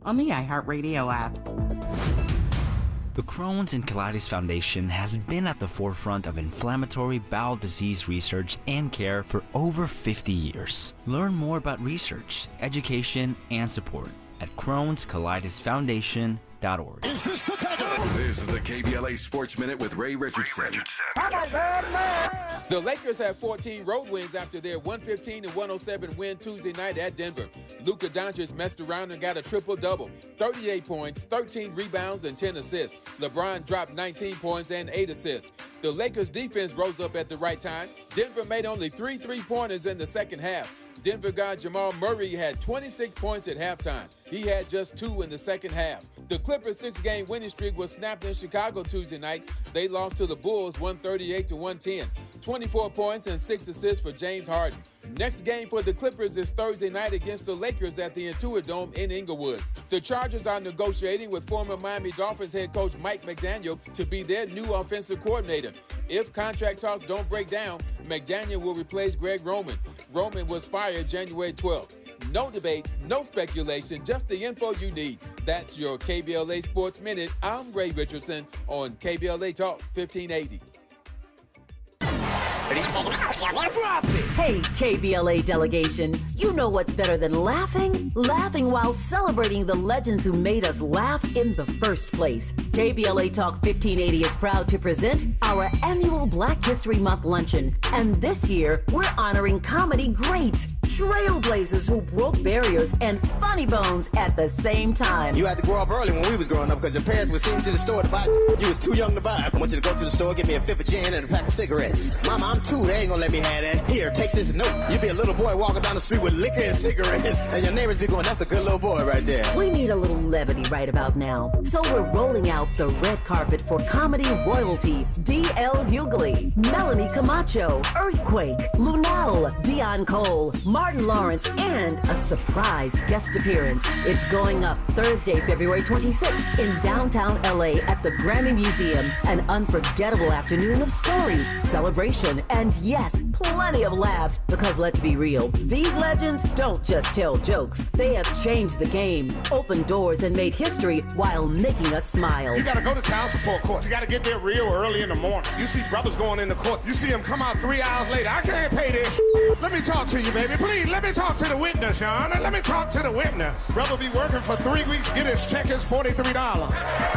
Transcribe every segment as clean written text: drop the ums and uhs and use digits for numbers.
on the iHeartRadio app. The Crohn's and Colitis Foundation has been at the forefront of inflammatory bowel disease research and care for over 50 years. Learn more about research, education, and support at Crohn'sColitisFoundation.org. This is the KBLA Sports Minute with Ray Richardson. The Lakers have 14 road wins after their 115-107 win Tuesday night at Denver. Luka Doncic messed around and got a triple-double, 38 points, 13 rebounds, and 10 assists. LeBron dropped 19 points and 8 assists. The Lakers' defense rose up at the right time. Denver made only 3 3-pointers in the second half. Denver guy Jamal Murray had 26 points at halftime. He had just 2 in the second half. The Clippers' 6-game winning streak was snapped in Chicago Tuesday night. They lost to the Bulls 138-110. 24 points and 6 assists for James Harden. Next game for the Clippers is Thursday night against the Lakers at the Intuit Dome in Inglewood. The Chargers are negotiating with former Miami Dolphins head coach Mike McDaniel to be their new offensive coordinator. If contract talks don't break down, McDaniel will replace Greg Roman. Roman was fired January 12th. No debates, no speculation, just the info you need. That's your KBLA Sports Minute. I'm Ray Richardson on KBLA Talk 1580. Hey, KBLA delegation, you know what's better than laughing? Laughing while celebrating the legends who made us laugh in the first place. KBLA Talk 1580 is proud to present our annual Black History Month luncheon. And this year, we're honoring comedy greats, trailblazers who broke barriers, and funny bones at the same time. You had to grow up early when we was growing up because your parents were sent to the store to buy. You was too young to buy. I want you to go to the store, get me a fifth of gin and a pack of cigarettes. Mama, I'm 2, they ain't gonna let me have that. Here, take this note. You be a little boy walking down the street with liquor and cigarettes. And your neighbors be going, that's a good little boy right there. We need a little levity right about now. So we're rolling out the red carpet for comedy royalty. D.L. Hughley, Melanie Camacho, Earthquake, Lunel, Dion Cole, Martin Lawrence, and a surprise guest appearance. It's going up Thursday, February 26th in downtown LA at the Grammy Museum. An unforgettable afternoon of stories, celebration, and yes, plenty of laughs, because let's be real, these legends don't just tell jokes. They have changed the game, opened doors, and made history while making us smile. You gotta go to child support court. You gotta get there real early in the morning. You see brothers going into court. You see them come out 3 hours later. I can't pay this. Let me talk to you, baby. Please, let me talk to the witness, Sean. Let me talk to the witness. Brother be working for 3 weeks, get his check is $43.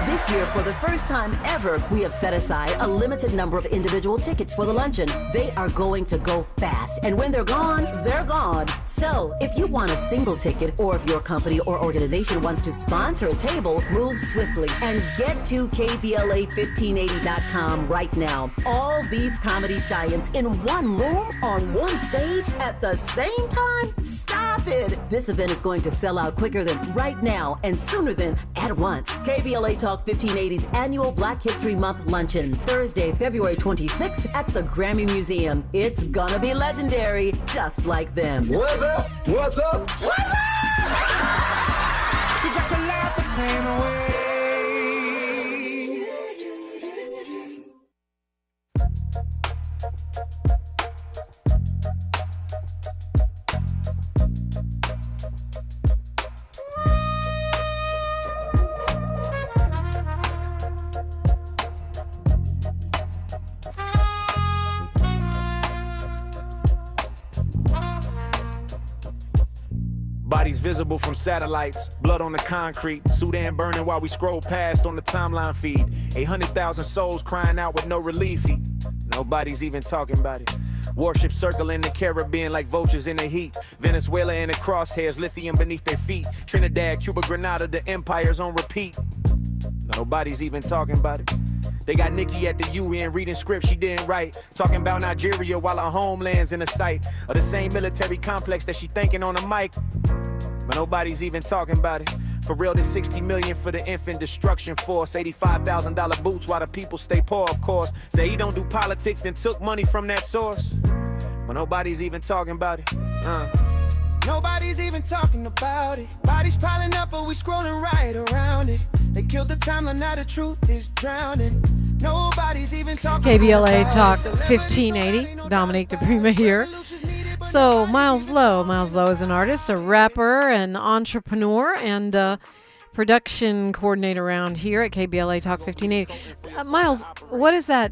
This year, for the first time ever, we have set aside a limited number of individual tickets for the luncheon. They are going to go fast, and when they're gone, they're gone. So, if you want a single ticket, or if your company or organization wants to sponsor a table, move swiftly and get to KBLA1580.com right now. All these comedy giants in one room, on one stage, at the same time? Stop it! This event is going to sell out quicker than right now and sooner than at once. KBLA Talk 1580's annual Black History Month luncheon, Thursday, February 26th at the Grammy Museum. It's gonna be legendary, just like them. What's up? What's up? What's up? You got to laugh the pain away. Bodies visible from satellites, blood on the concrete, Sudan burning while we scroll past on the timeline feed. 800,000 souls crying out with no relief. Nobody's even talking about it. Warships circling the Caribbean like vultures in the heat. Venezuela in the crosshairs, lithium beneath their feet. Trinidad, Cuba, Grenada, the empire's on repeat. Nobody's even talking about it. They got Nikki at the UN reading scripts she didn't write, talking about Nigeria while her homeland's in the sight of the same military complex that she thinking on the mic. But nobody's even talking about it. For real, there's 60 million for the infant destruction force, $85,000 boots while the people stay poor, of course. Say he don't do politics, then took money from that source. But nobody's even talking about it. Nobody's even talking about it. Bodies piling up, but we scrolling right around it. They killed the timeline, now the truth is drowning. Nobody's even talking KBLA about Talk it. 1580. Dominique DePrima here. So Miles Lowe is an artist, a rapper, an entrepreneur, and production coordinator around here at KBLA Talk 1580. Miles, what is that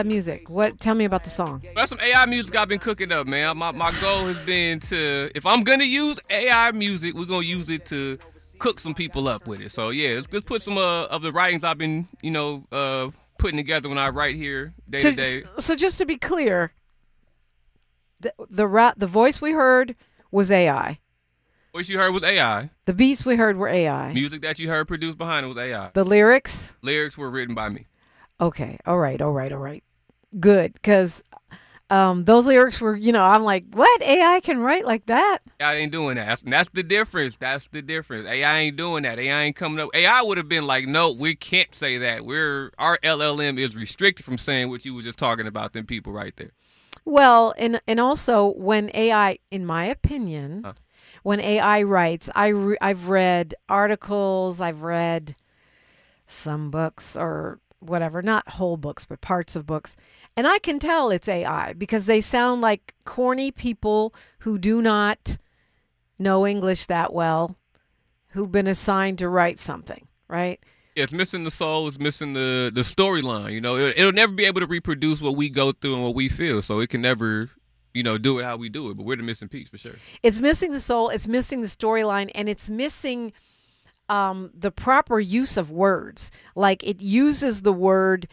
music? Tell me about the song. That's some AI music I've been cooking up, man. My goal has been to, if I'm going to use AI music, we're going to use it to cook some people up with it. So, yeah, let's put some of the writings I've been, putting together when I write here day to day. So just to be clear, the voice we heard was AI. Voice you heard was AI. The beats we heard were AI. Music that you heard produced behind it was AI. The lyrics? Lyrics were written by me. Okay. All right. Good, because those lyrics were, I'm like, what? AI can write like that? AI ain't doing that. That's the difference. AI ain't doing that. AI ain't coming up. AI would have been like, no, we can't say that. Our LLM is restricted from saying what you were just talking about, them people right there. Well, and also when AI, in my opinion, when AI writes, I've read articles, I've read some books or whatever, not whole books, but parts of books. And I can tell it's AI because they sound like corny people who do not know English that well, who've been assigned to write something, right? Yeah, it's missing the soul. It's missing the storyline. It'll never be able to reproduce what we go through and what we feel. So it can never, do it how we do it. But we're the missing piece for sure. It's missing the soul. It's missing the storyline, and it's missing the proper use of words. Like it uses the word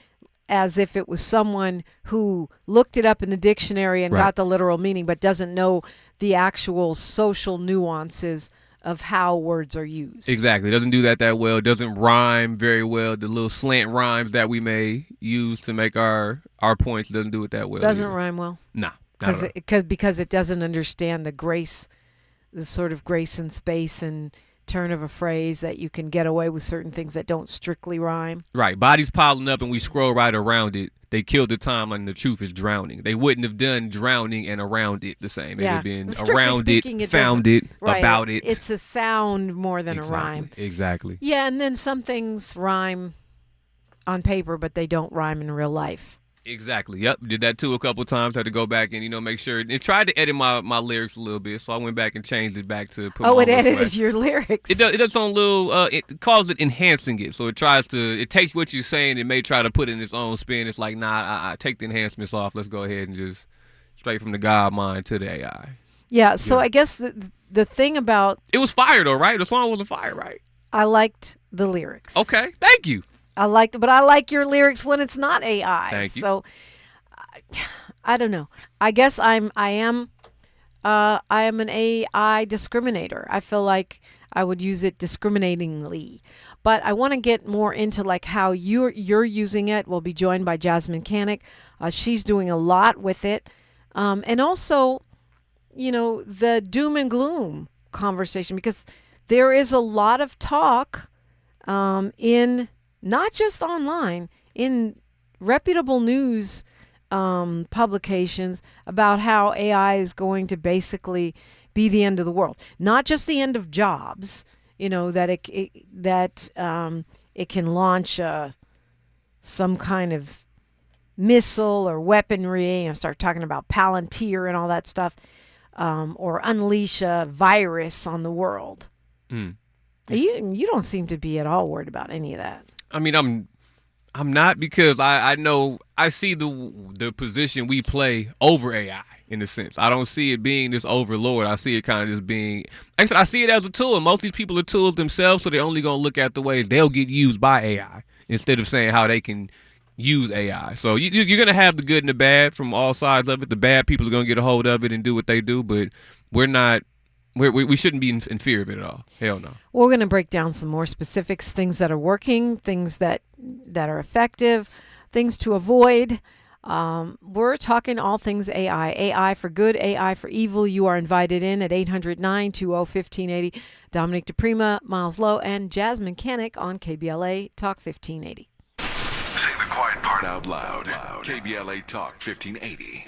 as if it was someone who looked it up in the dictionary and got the literal meaning, but doesn't know the actual social nuances of how words are used. Exactly. It doesn't do that well. It doesn't rhyme very well. The little slant rhymes that we may use to make our points doesn't do it that well. Doesn't rhyme well? Nah. Because it doesn't understand the sort of grace and space and turn of a phrase that you can get away with certain things that don't strictly rhyme. Right. Bodies piling up and we scroll right around it. They killed the timeline. The truth is drowning. They wouldn't have done drowning and around it the same. It would have been around speaking, it, found it, about it. It's a sound more than a rhyme. Exactly. Yeah, and then some things rhyme on paper, but they don't rhyme in real life. Exactly. Yep. Did that too a couple of times. Had to go back and make sure. It tried to edit my lyrics a little bit, so I went back and changed it back to put. Oh, it edited your lyrics. It does some little. It calls it enhancing it. So it tries to. It takes what you're saying and may try to put it in its own spin. It's like, nah, I take the enhancements off. Let's go ahead and just straight from the God mind to the AI. Yeah. So I guess the thing about it was fire though, right? The song wasn't fire, right? I liked the lyrics. Okay. Thank you. I like your lyrics when it's not AI. Thank you. So I don't know. I guess I am an AI discriminator. I feel like I would use it discriminatingly. But I want to get more into like how you're using it. We'll be joined by Jasmyne Cannick. She's doing a lot with it. And also, the doom and gloom conversation, because there is a lot of talk in not just online, in reputable news publications about how AI is going to basically be the end of the world. Not just the end of jobs, that it can launch some kind of missile or weaponry, start talking about Palantir and all that stuff, or unleash a virus on the world. You don't seem to be at all worried about any of that. I mean, I'm not, because I know I see the position we play over AI in a sense. I don't see it being this overlord. I see it kind of just being, actually, I see it as a tool. Most of these people are tools themselves, so they're only going to look at the ways they'll get used by AI instead of saying how they can use AI. So you're going to have the good and the bad from all sides of it. The bad people are going to get a hold of it and do what they do, but we shouldn't be in fear of it at all. Hell no. We're going to break down some more specifics, things that are working, things that are effective, things to avoid. We're talking all things AI. AI for good, AI for evil. You are invited in at 800-920-1580. Dominic DePrima, Miles Lowe, and Jasmyne Cannick on KBLA Talk 1580. Say the quiet part out loud. KBLA Talk 1580.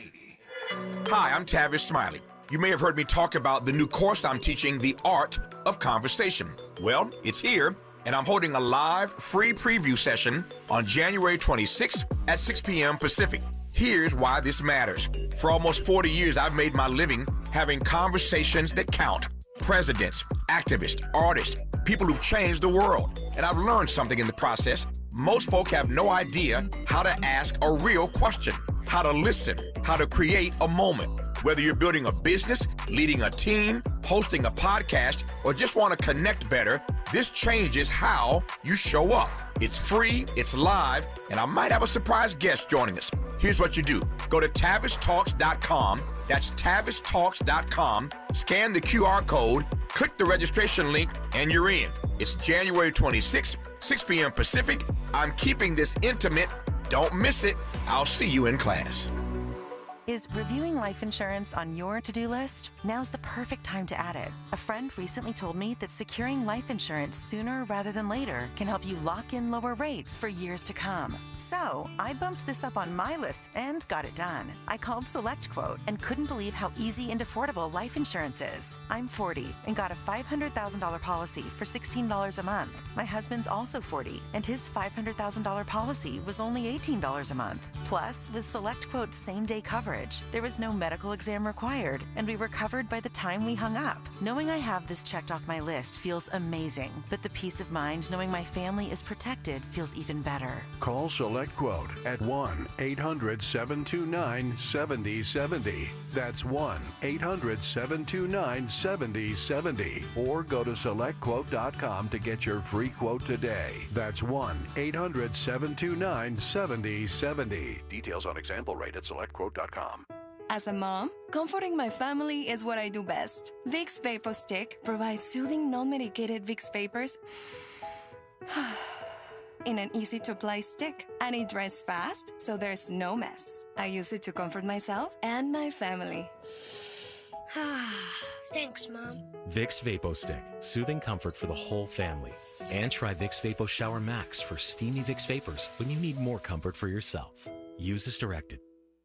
Hi, I'm Tavis Smiley. You may have heard me talk about the new course I'm teaching, The Art of Conversation. Well, it's here, and I'm holding a live, free preview session on January 26th at 6 p.m. Pacific. Here's why this matters. For almost 40 years, I've made my living having conversations that count. presidents, activists, artists, people who've changed the world. And I've learned something in the process. Most folk have no idea how to ask a real question, how to listen, how to create a moment. Whether you're building a business, leading a team, hosting a podcast, or just want to connect better, this changes how you show up. It's free, it's live, and I might have a surprise guest joining us. Here's what you do. Go to TavisTalks.com. That's TavisTalks.com. Scan the QR code, click the registration link, and you're in. It's January 26th, 6 p.m. Pacific. I'm keeping this intimate. Don't miss it. I'll see you in class. Is reviewing life insurance on your to-do list? Now's the perfect time to add it. A friend recently told me that securing life insurance sooner rather than later can help you lock in lower rates for years to come. So I bumped this up on my list and got it done. I called SelectQuote and couldn't believe how easy and affordable life insurance is. I'm 40 and got a $500,000 policy for $16 a month. My husband's also 40 and his $500,000 policy was only $18 a month. Plus, with SelectQuote's same-day coverage, there was no medical exam required, and we were covered by the time we hung up. Knowing I have this checked off my list feels amazing, but the peace of mind knowing my family is protected feels even better. Call SelectQuote at 1-800-729-7070. That's 1-800-729-7070. Or go to SelectQuote.com to get your free quote today. That's 1-800-729-7070. Details on example rate at SelectQuote.com. As a mom, comforting my family is what I do best. Vicks Vapor Stick provides soothing, non-medicated Vicks Vapors in an easy-to-apply stick, and it dries fast, so there's no mess. I use it to comfort myself and my family. Thanks, Mom. Vicks Vapo Stick, soothing comfort for the whole family. And try Vicks Vapo Shower Max for steamy Vicks Vapors when you need more comfort for yourself. Use as directed.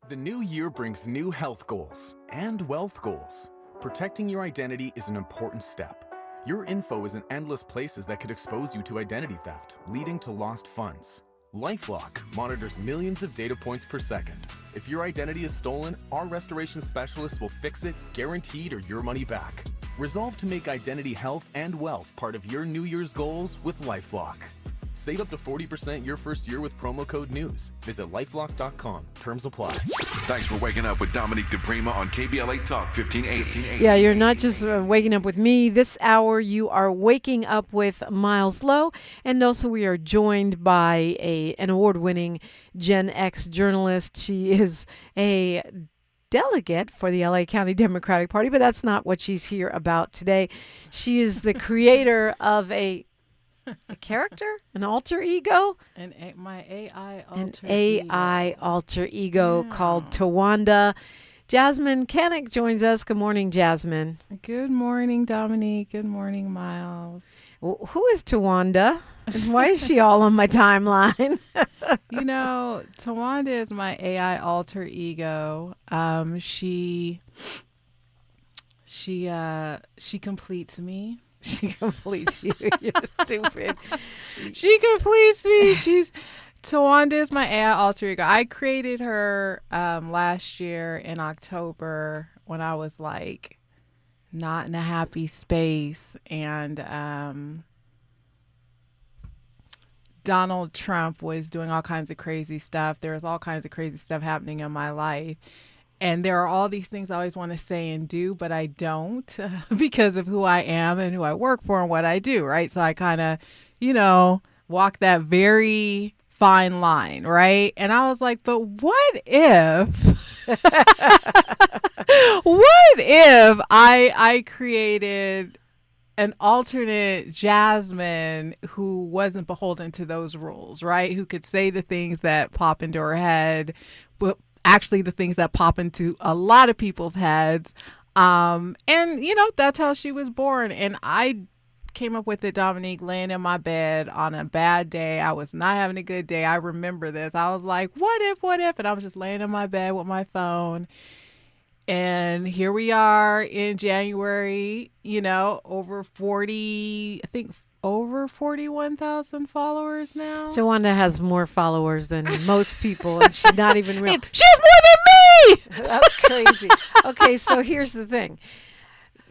The new year brings new health goals and wealth goals. Protecting your identity is an important step. Your info is in endless places that could expose you to identity theft, leading to lost funds. LifeLock monitors millions of data points per second. If your identity is stolen, our restoration specialists will fix it, guaranteed, or your money back. Resolve to make identity health and wealth part of your New Year's goals with LifeLock. Save up to 40% your first year with promo code NEWS. Visit lifelock.com. Terms apply. Thanks for waking up with Dominique DePrima on KBLA Talk 1580. Yeah, you're not just waking up with me. This hour, you are waking up with Miles Lowe. And also, we are joined by an award-winning Gen X journalist. She is a delegate for the LA County Democratic Party, but that's not what she's here about today. She is the creator of a character, an alter ego, my AI alter ego called Tawanda. Jasmyne Cannick joins us. Good morning, Jasmyne. Good morning, Dominique. Good morning, Miles. Who is Tawanda? And why is she all on my timeline? Tawanda is my AI alter ego. She completes me. She completes you. You're stupid. She completes me. Tawanda is my AI alter ego. I created her last year in October when I was like not in a happy space, and Donald Trump was doing all kinds of crazy stuff. There was all kinds of crazy stuff happening in my life. And there are all these things I always want to say and do, but I don't because of who I am and who I work for and what I do, right? So I kind of, walk that very fine line, right? And I was like, but what if, I created an alternate Jasmyne who wasn't beholden to those rules, right? Who could say the things that pop into her head, but actually the things that pop into a lot of people's heads. And, that's how she was born. And I came up with it, Dominique, laying in my bed on a bad day. I was not having a good day. I remember this. I was like, what if? And I was just laying in my bed with my phone. And here we are in January, over 41,000 followers now. Tawanda has more followers than most people, and she's not even real. She has more than me! That's crazy. Okay, so here's the thing.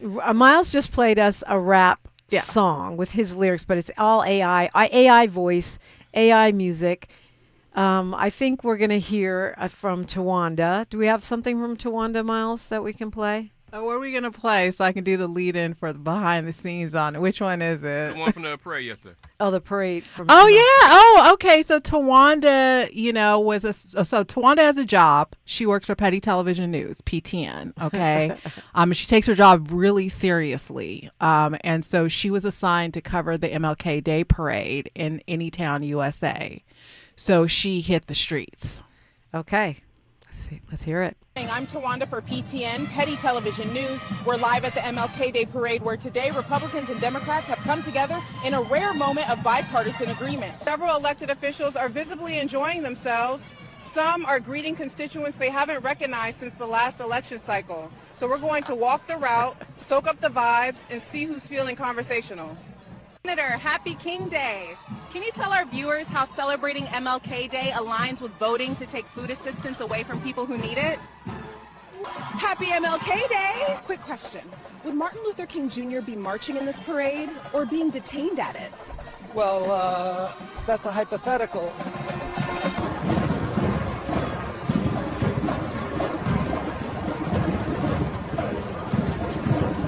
Miles just played us a rap Yeah. song with his lyrics, but it's all AI, AI voice, AI music. I think we're going to hear from Tawanda. Do we have something from Tawanda, Miles, that we can play? What are we going to play so I can do the lead-in for the behind the scenes on it? Which one is it? The one from the parade yesterday. Oh, the parade from. Oh yeah. Oh, okay. So Tawanda, so Tawanda has a job. She works for Petty Television News, PTN. Okay. She takes her job really seriously. And so she was assigned to cover the MLK Day Parade in Anytown, USA. So she hit the streets. Okay. Let's hear it. I'm Tawanda for PTN, Petty Television News. We're live at the MLK Day Parade, where today Republicans and Democrats have come together in a rare moment of bipartisan agreement. Several elected officials are visibly enjoying themselves. Some are greeting constituents they haven't recognized since the last election cycle. So we're going to walk the route, soak up the vibes, and see who's feeling conversational. Senator, happy King Day. Can you tell our viewers how celebrating MLK Day aligns with voting to take food assistance away from people who need it? Happy MLK Day! Quick question. Would Martin Luther King Jr. be marching in this parade or being detained at it? Well, that's a hypothetical.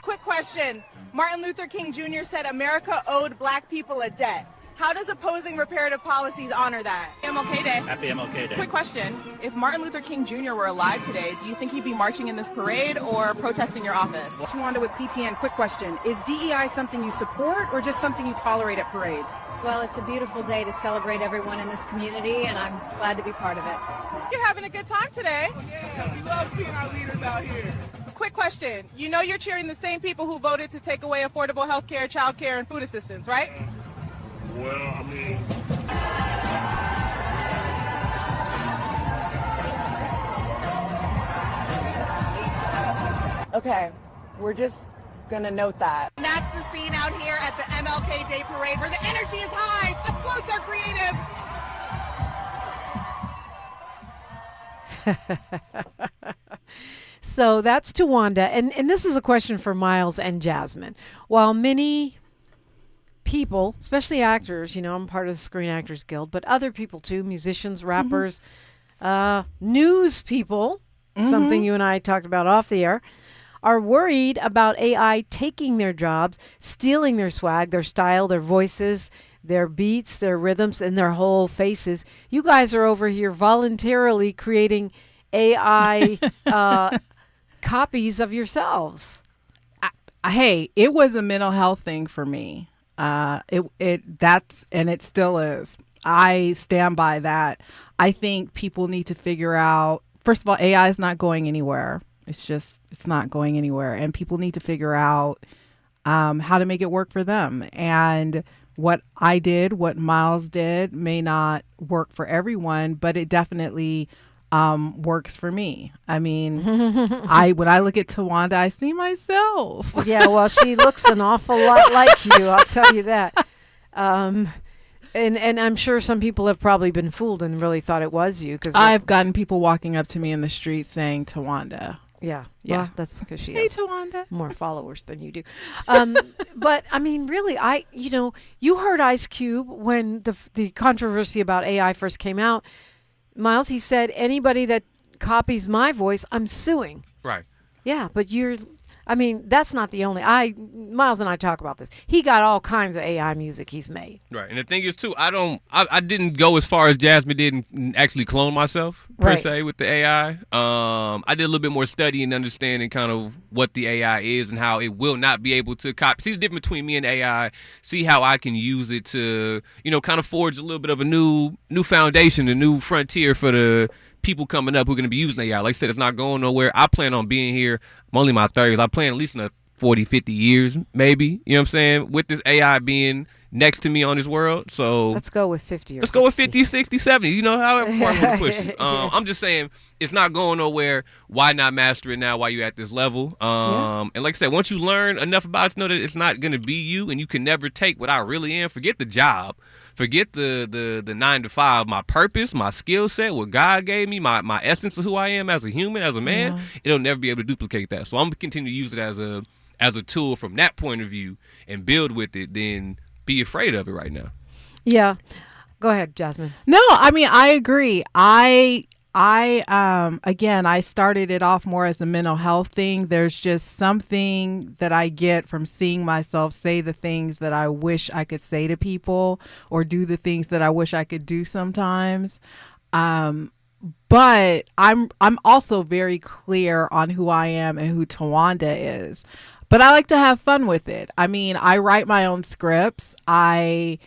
Quick question. Martin Luther King Jr. said America owed black people a debt. How does opposing reparative policies honor that? MLK Day. Happy MLK Day. Quick question. If Martin Luther King Jr. were alive today, do you think he'd be marching in this parade or protesting your office? Tawanda with PTN, quick question. Is DEI something you support or just something you tolerate at parades? Well, it's a beautiful day to celebrate everyone in this community, and I'm glad to be part of it. You're having a good time today. Yeah, we love seeing our leaders out here. Quick question. You know you're cheering the same people who voted to take away affordable health care, child care, and food assistance, right? Well, I mean... Okay, we're just gonna note that. And that's the scene out here at the MLK Day Parade where the energy is high, the floats are creative. So that's Tawanda. And this is a question for Miles and Jasmine. While many people, especially actors, I'm part of the Screen Actors Guild, but other people too, musicians, rappers, news people, something you and I talked about off the air, are worried about AI taking their jobs, stealing their swag, their style, their voices, their beats, their rhythms, and their whole faces. You guys are over here voluntarily creating AI copies of yourselves. Hey, it was a mental health thing for me. It still is. I stand by that. I think people need to figure out, first of all, AI is not going anywhere. It's not going anywhere. And people need to figure out how to make it work for them. And what I did, what Miles did may not work for everyone, but it definitely works for me. I mean, when I look at Tawanda, I see myself. Yeah, well, she looks an awful lot like you, I'll tell you that. And I'm sure some people have probably been fooled and really thought it was you. Cause I've gotten people walking up to me in the street saying Tawanda. Yeah. Yeah. Well, that's because she Hey, has Tawanda. more followers than you do. But I mean, really, you heard Ice Cube when the controversy about AI first came out. Miles, he said, anybody that copies my voice, I'm suing. Right. Yeah, but that's not the only. Miles and I talk about this. He got all kinds of AI music he's made. Right. And the thing is, too, I didn't go as far as Jasmine did and actually clone myself, per se, with the AI. I did a little bit more study and understanding kind of what the AI is and how it will not be able to copy. See the difference between me and AI, see how I can use it to, kind of forge a little bit of a new foundation, a new frontier for the people coming up who are going to be using AI. Like I said, it's not going nowhere. I plan on being here. I'm only in my 30s. I plan at least another 40, 50 years, maybe. You know what I'm saying? With this AI being next to me on this world. So let's go with 50 or let's 60. go with 50, 60, 70. However far I want to push it. I'm just saying it's not going nowhere. Why not master it now while you're at this level? And like I said, once you learn enough about it to know that it's not going to be you and you can never take what I really am, forget the job. Forget the 9 to 5, my purpose, my skill set, what God gave me, my essence of who I am as a human, as a man. It'll never be able to duplicate that. So I'm going to continue to use it as as a tool from that point of view and build with it than be afraid of it right now. Yeah. Go ahead, Jasmine. No, I mean, I agree. Again, I started it off more as a mental health thing. There's just something that I get from seeing myself say the things that I wish I could say to people, or do the things that I wish I could do sometimes. But I'm also very clear on who I am and who Tawanda is. But I like to have fun with it. I mean, I write my own scripts. And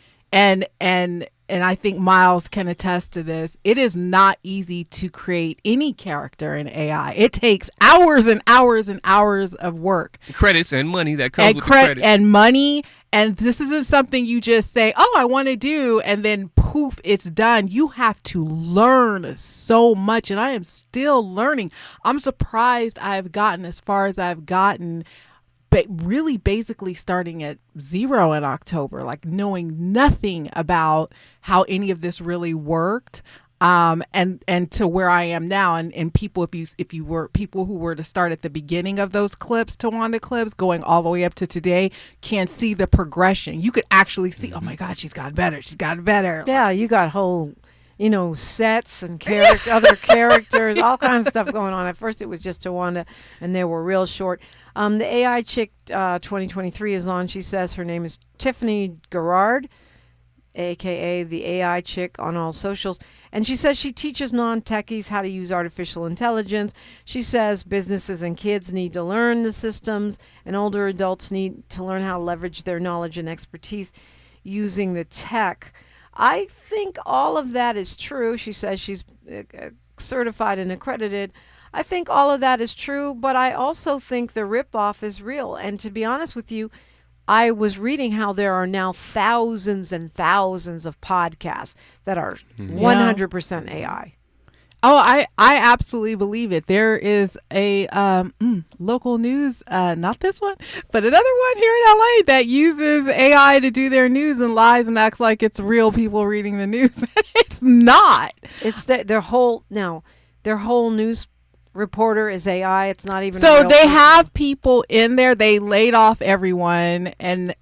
I think Miles can attest to this. It is not easy to create any character in AI. It takes hours and hours and hours of work. Credits and money that comes with the credits. And money. And this isn't something you just say, oh, I want to do, and then poof, it's done. You have to learn so much. And I am still learning. I'm surprised I've gotten as far as I've gotten, but really basically starting at zero in October, like knowing nothing about how any of this really worked. And to where I am now, and people, if you were people who were to start at the beginning of those clips, Tawanda clips, going all the way up to today, can see the progression. You could actually see, oh my God, she's gotten better. She's gotten better. Yeah, you got whole, sets and other characters, all kinds of stuff going on. At first, it was just Tawanda, and they were real short. The AI Chick 2023 is on. She says her name is Tiffany Garrard, aka the AI Chick on all socials. And she says she teaches non-techies how to use artificial intelligence. She says businesses and kids need to learn the systems, and older adults need to learn how to leverage their knowledge and expertise using the tech. I think all of that is true. She says she's certified and accredited. I think all of that is true, but I also think the ripoff is real. And to be honest with you, I was reading how there are now thousands and thousands of podcasts that are 100% AI. Oh, I absolutely believe it. There is a local news, not this one, but another one here in LA that uses AI to do their news and lies and acts like it's real people reading the news. It's not. It's their whole news reporter is AI. It's not even so they have people in there. They laid off everyone, and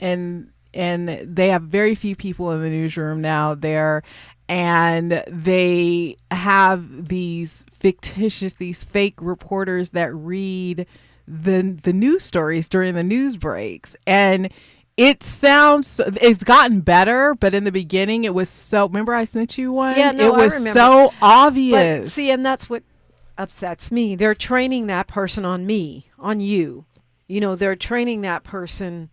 they have very few people in the newsroom now there, and they have these fake reporters that read the news stories during the news breaks. And it's gotten better, but in the beginning it was so, remember I sent you one? Yeah, no, it was I remember. so obvious. But see, and that's what upsets me. They're training that person on me, on you. They're training that person,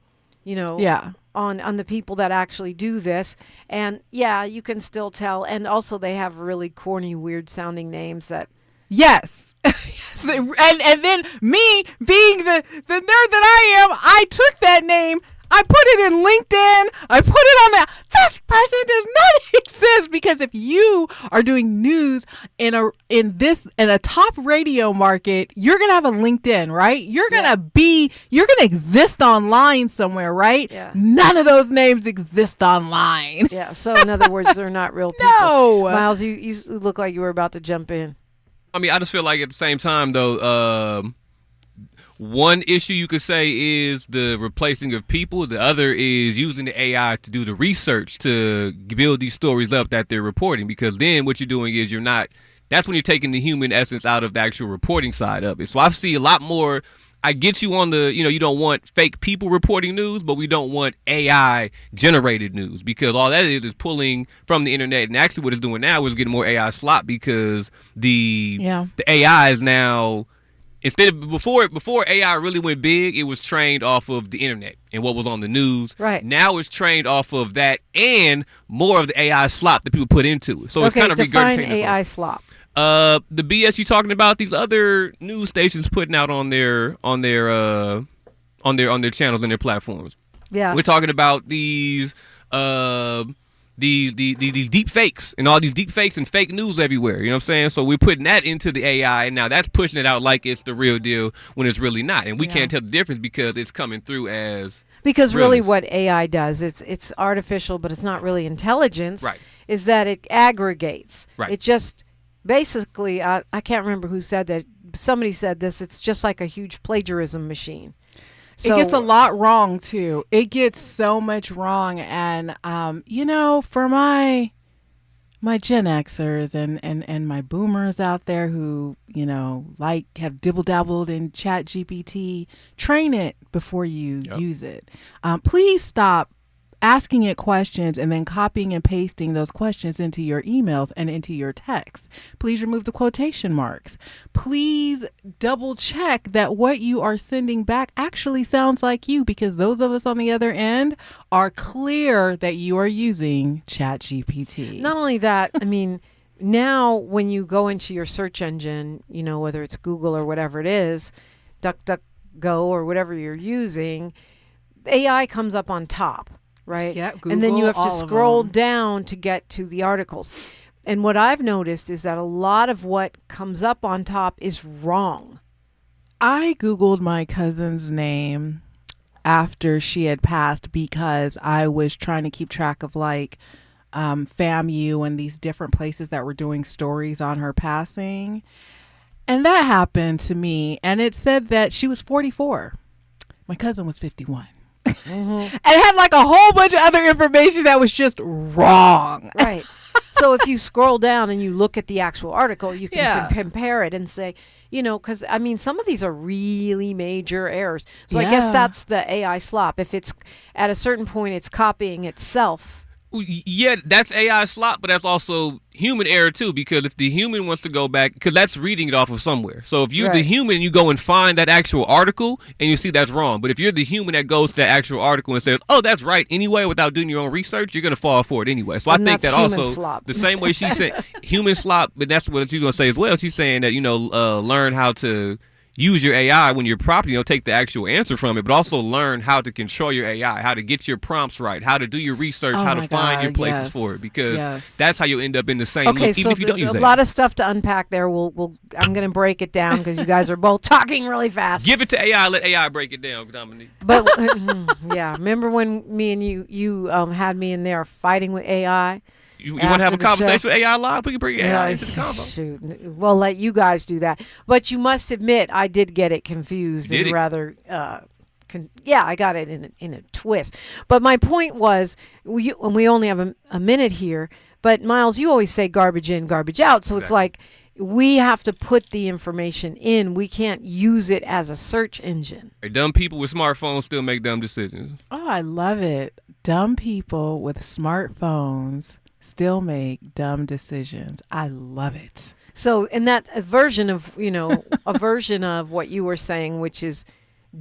on the people that actually do this. And yeah, you can still tell. And also they have really corny, weird sounding names that. Yes. and then me being the nerd that I am, I took that name, I put it in LinkedIn, I put it on that. This person does not exist, because if you are doing news in a top radio market, you're gonna have a LinkedIn, right? You're gonna exist online somewhere, right? Yeah. None of those names exist online. Yeah. So in other words, they're not real people. No. Miles, you look like you were about to jump in. I mean, I just feel like at the same time, though, one issue you could say is the replacing of people. The other is using the AI to do the research to build these stories up that they're reporting. Because then what you're doing is that's when you're taking the human essence out of the actual reporting side of it. So I see a lot more. I get you on the, you don't want fake people reporting news, but we don't want AI generated news, because all that is pulling from the internet. And actually what it's doing now is getting more AI slop, because the AI is now, instead of before AI really went big, it was trained off of the internet and what was on the news. Right. Now it's trained off of that and more of the AI slop that people put into it. So it's kind of define regurgitating AI slop. The BS you talking about, these other news stations putting out on their channels and their platforms. Yeah. We're talking about these deep fakes and all these deep fakes and fake news everywhere. You know what I'm saying? So we're putting that into the AI, and now that's pushing it out like it's the real deal when it's really not. And we can't tell the difference because it's coming through as Because realness. really what AI does, it's artificial, but it's not really intelligence. Right. Is that it aggregates. Right. It just basically, I can't remember who said that. Somebody said this. It's just like a huge plagiarism machine. So, it gets a lot wrong too. It gets so much wrong, and for my Gen Xers and my boomers out there who have dibble dabbled in Chat GPT, train it before you use it. Please stop asking it questions and then copying and pasting those questions into your emails and into your texts. Please remove the quotation marks. Please double check that what you are sending back actually sounds like you, because those of us on the other end are clear that you are using ChatGPT. Not only that, I mean, now when you go into your search engine, whether it's Google or whatever it is, DuckDuckGo or whatever you're using, AI comes up on top. Right. Yeah, Google, and then you have to scroll them down to get to the articles. And what I've noticed is that a lot of what comes up on top is wrong. I Googled my cousin's name after she had passed because I was trying to keep track of FAMU and these different places that were doing stories on her passing. And that happened to me. And it said that she was 44. My cousin was 51. And had a whole bunch of other information that was just wrong. Right. So if you scroll down and you look at the actual article, you can compare it and say, because some of these are really major errors. So I guess that's the AI slop. If it's at a certain point, it's copying itself. Yeah, that's AI slop, but that's also human error too, because if the human wants to go back, because that's reading it off of somewhere. So if you're the human, you go and find that actual article and you see that's wrong. But if you're the human that goes to that actual article and says, oh, that's right anyway, without doing your own research, you're going to fall for it anyway. So I think that also slop. The same way she said human slop, but that's what she's going to say as well. She's saying that, learn how to use your AI when you're properly, take the actual answer from it, but also learn how to control your AI, how to get your prompts right, how to do your research, how to find your places for it, because that's how you'll end up in the same loop, even if you don't use a lot of stuff to unpack there. I'm going to break it down because you guys are both talking really fast. Give it to AI, let AI break it down, Dominique. But remember when me and you had me in there fighting with AI? You want to have a conversation with AI live? We can bring AI into the combo. Shoot. We'll let you guys do that. But you must admit, I did get it confused and rather. I got it in a twist. But my point was, we only have a minute here. But Miles, you always say garbage in, garbage out. So it's like we have to put the information in. We can't use it as a search engine. Dumb people with smartphones still make dumb decisions. Oh, I love it. Dumb people with smartphones still make dumb decisions. I love it. So, and that's a version of, a version of what you were saying, which is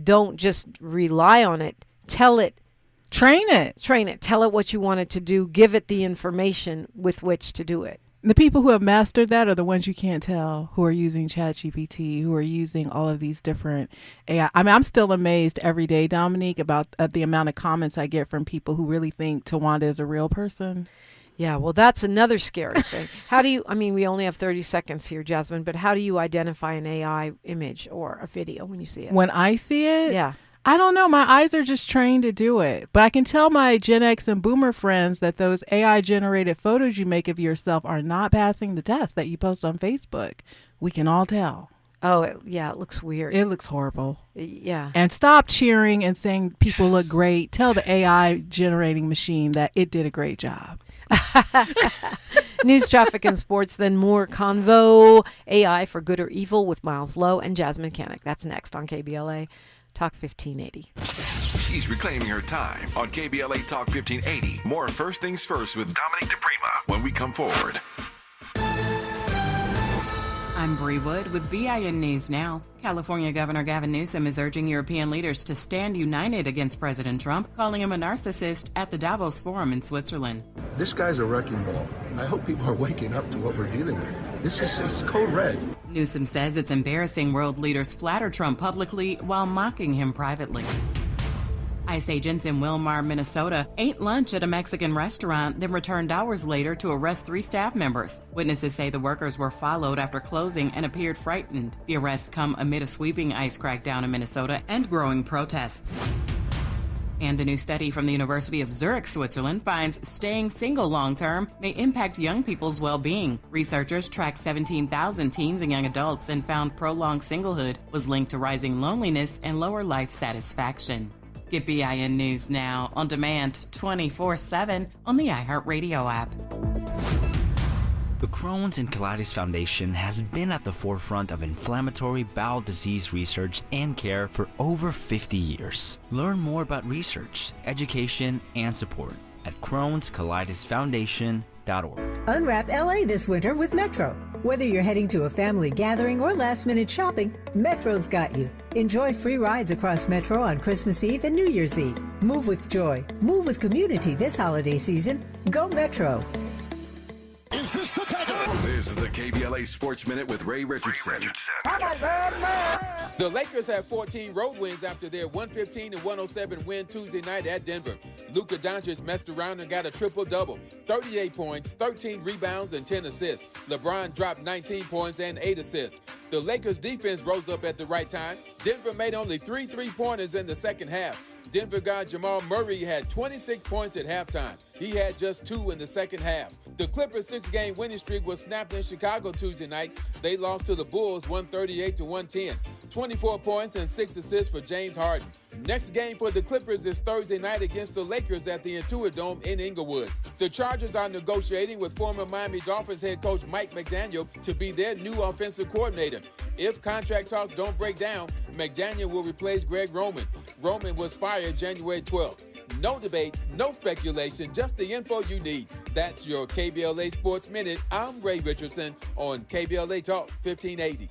don't just rely on it. Tell it. Train it. Tell it what you want it to do. Give it the information with which to do it. The people who have mastered that are the ones you can't tell, who are using ChatGPT, who are using all of these different AI. I'm still amazed every day, Dominique, about the amount of comments I get from people who really think Tawanda is a real person. Yeah, well, that's another scary thing. How do you, we only have 30 seconds here, Jasmine, but how do you identify an AI image or a video when you see it? When I see it? Yeah. I don't know. My eyes are just trained to do it. But I can tell my Gen X and Boomer friends that those AI-generated photos you make of yourself are not passing the test that you post on Facebook. We can all tell. Oh, it looks weird. It looks horrible. Yeah. And stop cheering and saying people look great. Tell the AI-generating machine that it did a great job. News, traffic, and sports, then more convo. AI for good or evil with Miles Lowe and Jasmyne Cannick. That's next on KBLA Talk 1580. She's reclaiming her time on KBLA Talk 1580. More First Things First with Dominique DePrima when we come forward. I'm Bree Wood with BIN News Now. California Governor Gavin Newsom is urging European leaders to stand united against President Trump, calling him a narcissist at the Davos Forum in Switzerland. This guy's a wrecking ball. I hope people are waking up to what we're dealing with. This is code red. Newsom says it's embarrassing world leaders flatter Trump publicly while mocking him privately. ICE agents in Wilmar, Minnesota, ate lunch at a Mexican restaurant, then returned hours later to arrest 3 staff members. Witnesses say the workers were followed after closing and appeared frightened. The arrests come amid a sweeping ICE crackdown in Minnesota and growing protests. And a new study from the University of Zurich, Switzerland, finds staying single long-term may impact young people's well-being. Researchers tracked 17,000 teens and young adults and found prolonged singlehood was linked to rising loneliness and lower life satisfaction. Get BIN News now on demand 24/7 on the iHeartRadio app. The Crohn's and Colitis Foundation has been at the forefront of inflammatory bowel disease research and care for over 50 years. Learn more about research, education, and support at Crohn'sColitisFoundation.org. Unwrap LA this winter with Metro. Whether you're heading to a family gathering or last-minute shopping, Metro's got you. Enjoy free rides across Metro on Christmas Eve and New Year's Eve. Move with joy. Move with community this holiday season. Go Metro. Is this the takeover? This is the KBLA Sports Minute with Ray Richardson. The Lakers have 14 road wins after their 115-107 win Tuesday night at Denver. Luka Doncic messed around and got a triple-double, 38 points, 13 rebounds, and 10 assists. LeBron dropped 19 points and 8 assists. The Lakers' defense rose up at the right time. Denver made only 3 three-pointers in the second half. Denver guy Jamal Murray had 26 points at halftime. He had just 2 in the second half. The Clippers' 6-game winning streak was snapped in Chicago Tuesday night. They lost to the Bulls 138-110. 24 points and 6 assists for James Harden. Next game for the Clippers is Thursday night against the Lakers at the Intuit Dome in Inglewood. The Chargers are negotiating with former Miami Dolphins head coach Mike McDaniel to be their new offensive coordinator. If contract talks don't break down, McDaniel will replace Greg Roman. Roman was fired January 12th. No debates, no speculation, just the info you need. That's your KBLA Sports Minute. I'm Ray Richardson on KBLA Talk 1580.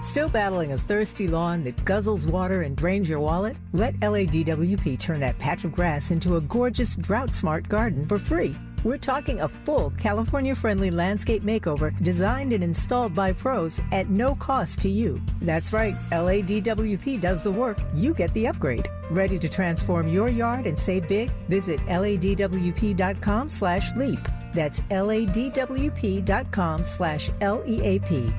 Still battling a thirsty lawn that guzzles water and drains your wallet? Let LADWP turn that patch of grass into a gorgeous drought-smart garden for free. We're talking a full California-friendly landscape makeover designed and installed by pros at no cost to you. That's right, LADWP does the work, you get the upgrade. Ready to transform your yard and save big? Visit LADWP.com/leap. That's LADWP.com/LEAP.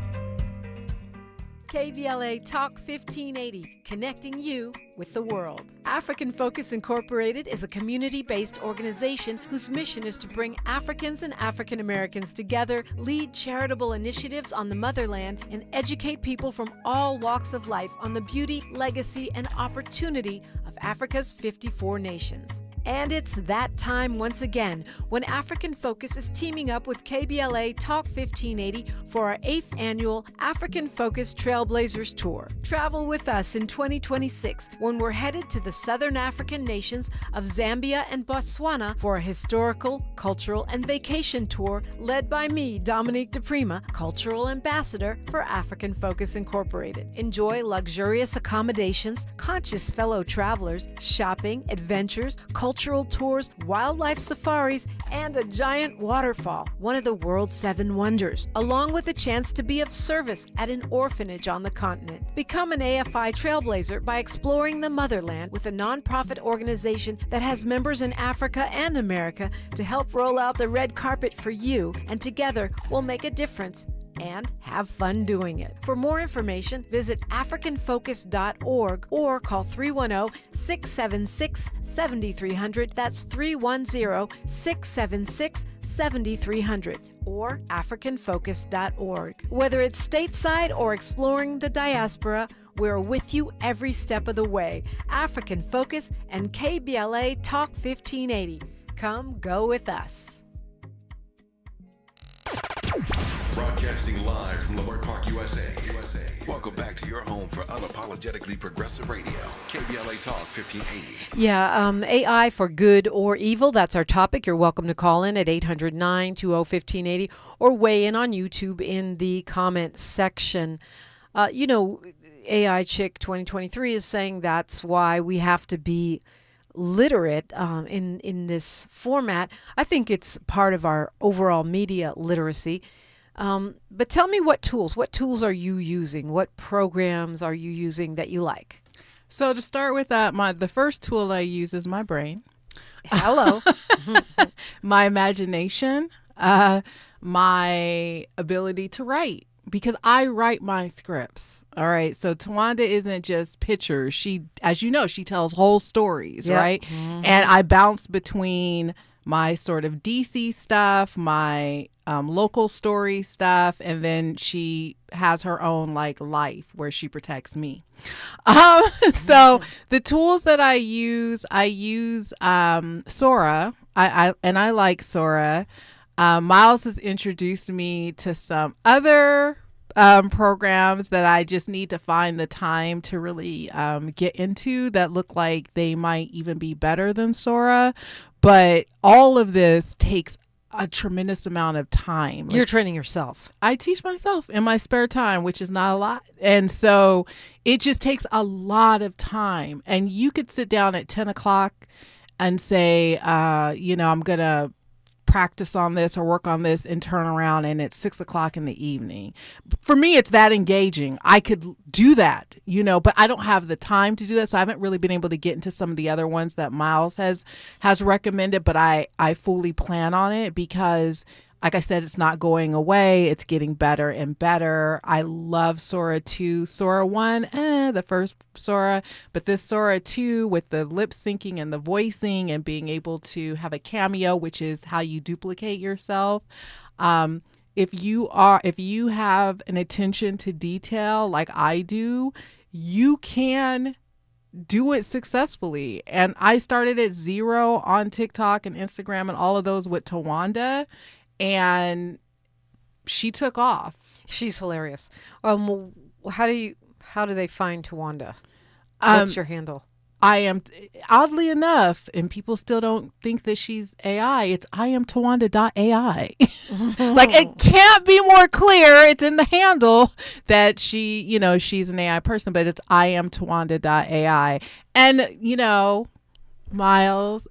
KBLA Talk 1580, connecting you with the world. African Focus Incorporated is a community-based organization whose mission is to bring Africans and African Americans together, lead charitable initiatives on the motherland, and educate people from all walks of life on the beauty, legacy, and opportunity of Africa's 54 nations. And it's that time once again when African Focus is teaming up with KBLA Talk 1580 for our 8th annual African Focus Trailblazers Tour. Travel with us in 2026 when we're headed to the southern African nations of Zambia and Botswana for a historical, cultural, and vacation tour led by me, Dominique DePrima, Cultural Ambassador for African Focus Incorporated. Enjoy luxurious accommodations, conscious fellow travelers, shopping, adventures, cultural tours, wildlife safaris, and a giant waterfall, one of the world's 7 wonders, along with a chance to be of service at an orphanage on the continent. Become an AFI trailblazer by exploring the motherland with a nonprofit organization that has members in Africa and America to help roll out the red carpet for you, and together we'll make a difference and have fun doing it. For more information, visit africanfocus.org or call 310-676-7300. That's 310-676-7300 or africanfocus.org. Whether it's stateside or exploring the diaspora, we're with you every step of the way. African Focus and KBLA Talk 1580. Come go with us. Broadcasting live from Lamert Park, USA. Welcome back to your home for unapologetically progressive radio, KBLA Talk 1580. Yeah, AI for good or evil. That's our topic. You're welcome to call in at 800-920-1580 or weigh in on YouTube in the comments section. AI Chick 2023 is saying that's why we have to be literate in this format. I think it's part of our overall media literacy. But tell me what tools are you using? What programs are you using that you like? So to start with, the first tool I use is my brain. Hello. My imagination, my ability to write, because I write my scripts. All right. So Tawanda isn't just pictures. She, as you know, she tells whole stories, Yep. right? Mhm. And I bounce between my sort of DC stuff, my local story stuff, and then she has her own like life where she protects me. So the tools that I use Sora. I like Sora. Miles has introduced me to some other programs that I just need to find the time to really get into that look like they might even be better than Sora. But all of this takes a tremendous amount of time. You're training yourself. I teach myself in my spare time, which is not a lot. And so it just takes a lot of time. And you could sit down at 10 o'clock and say, I'm going to practice on this or work on this and turn around and it's 6 o'clock in the evening. For me, it's that engaging. I could do that, but I don't have the time to do that. So I haven't really been able to get into some of the other ones that Miles has recommended, but I fully plan on it because, like I said, it's not going away. It's getting better and better. I love Sora 2. Sora 1, the first Sora. But this Sora 2 with the lip syncing and the voicing and being able to have a cameo, which is how you duplicate yourself. If you have an attention to detail like I do, you can do it successfully. And I started at 0 on TikTok and Instagram and all of those with Tawanda. And she took off. She's hilarious. How do they find Tawanda? What's your handle? I am, oddly enough, and people still don't think that she's AI. It's I am Tawanda.ai. Like, it can't be more clear. It's in the handle that she's an AI person, but it's I am Tawanda.ai. And, Miles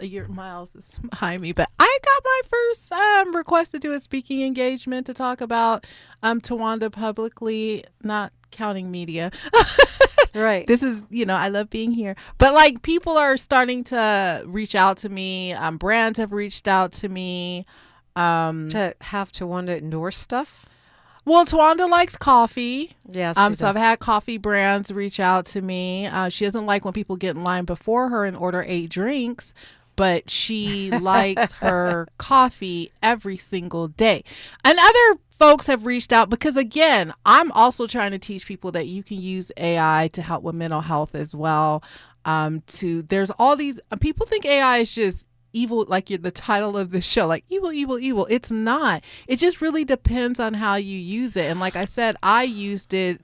is behind me, but I got my first request to do a speaking engagement to talk about Tawanda publicly, not counting media. Right. This is, I love being here. But like people are starting to reach out to me. Brands have reached out to me. To have Tawanda endorse stuff? Well, Tawanda likes coffee. Yes. So I've had coffee brands reach out to me. She doesn't like when people get in line before her and order 8 drinks, but she likes her coffee every single day. And other folks have reached out because, again, I'm also trying to teach people that you can use AI to help with mental health as well. There's all these people think AI is just evil, like you're the title of the show, like evil, evil, evil. It's not. It just really depends on how you use it. And like I said, I used it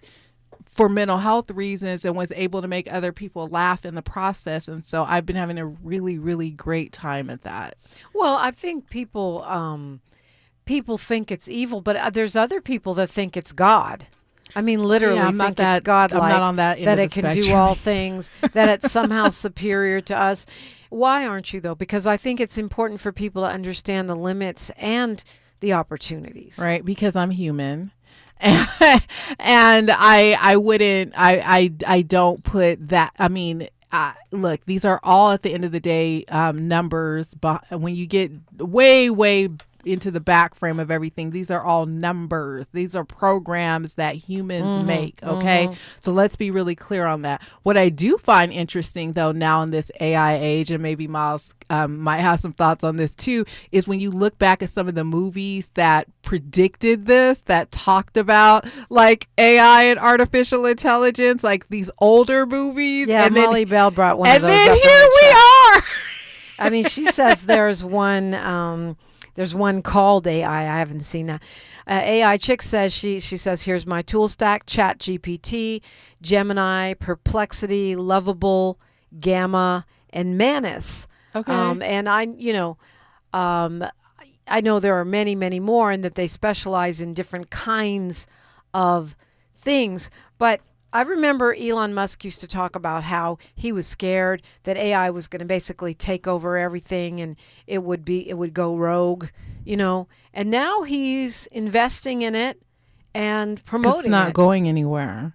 for mental health reasons and was able to make other people laugh in the process. And so I've been having a really, really great time at that. Well, I think people think it's evil, but there's other people that think it's God. I mean, literally think it's godlike, I'm not on that end that of it the can do spectrum. all things, that it's somehow superior to us. Why aren't you, though? Because I think it's important for people to understand the limits and the opportunities. Right, because I'm human. And I don't put that, look, these are all at the end of the day numbers, but when you get way, way into the back frame of everything, these are all numbers. These are programs that humans make. Okay. So let's be really clear on that. What I do find interesting though, now in this AI age, and maybe Miles might have some thoughts on this too, is when you look back at some of the movies that predicted this, that talked about like AI and artificial intelligence, like these older movies. Yeah, and Molly Bell brought one of those. And then up in here the we chat. are. I mean, she says there's one called AI. I haven't seen that. AI Chick says she says, here's my tool stack: Chat GPT, Gemini, Perplexity, Lovable, Gamma, and Manus. Okay. And I know there are many, many more, and that they specialize in different kinds of things. But I remember Elon Musk used to talk about how he was scared that AI was going to basically take over everything and it would go rogue, and now he's investing in it and promoting it. It's not going anywhere.